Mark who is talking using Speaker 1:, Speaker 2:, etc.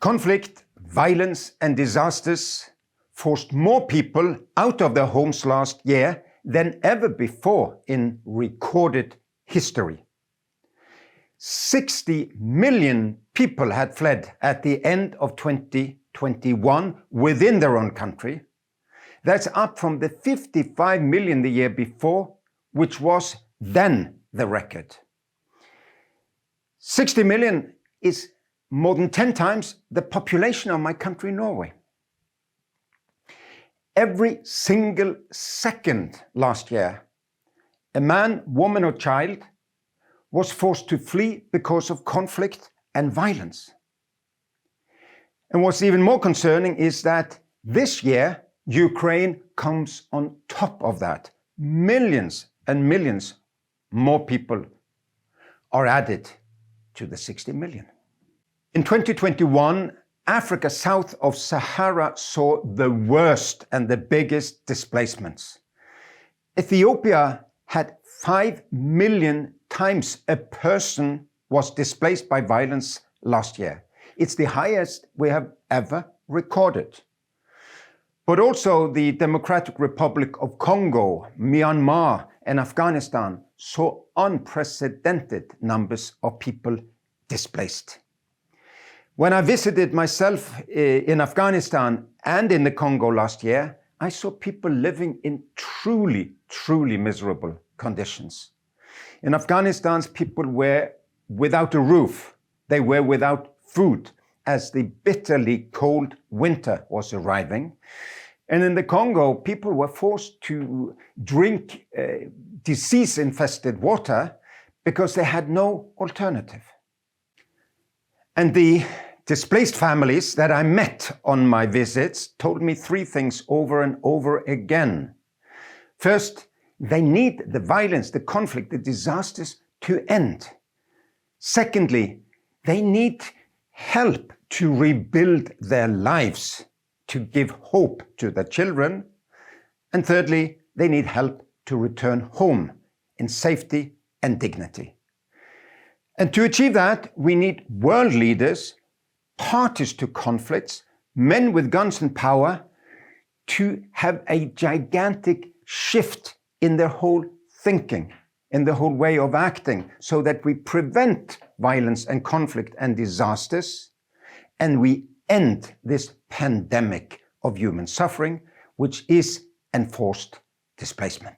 Speaker 1: Conflict, violence and disasters forced more people out of their homes last year than ever before in recorded history. 60 million people had fled at the end of 2021 within their own country. That's up from the 55 million the year before, which was then the record. 60 million is more than 10 times the population of my country, Norway. Every single second last year, a man, woman or child was forced to flee because of conflict and violence. And what's even more concerning is that this year, Ukraine comes on top of that. Millions and millions more people are added to the 60 million. In 2021, Africa south of Sahara saw the worst and the biggest displacements. Ethiopia had 5 million times a person was displaced by violence last year. It's the highest we have ever recorded. But also the Democratic Republic of Congo, Myanmar and Afghanistan saw unprecedented numbers of people displaced. When I visited myself in Afghanistan and in the Congo last year, I saw people living in truly miserable conditions. In Afghanistan, people were without a roof. They were without food as the bitterly cold winter was arriving. And in the Congo, people were forced to drink disease-infested water because they had no alternative. And the displaced families that I met on my visits told me 3 things over and over again. First, they need the violence, the conflict, the disasters to end. Secondly, they need help to rebuild their lives, to give hope to their children. And thirdly, they need help to return home in safety and dignity. And to achieve that, we need world leaders, parties to conflicts, men with guns and power, to have a gigantic shift in their whole thinking, in the whole way of acting, so that we prevent violence and conflict and disasters, and we end this pandemic of human suffering, which is enforced displacement.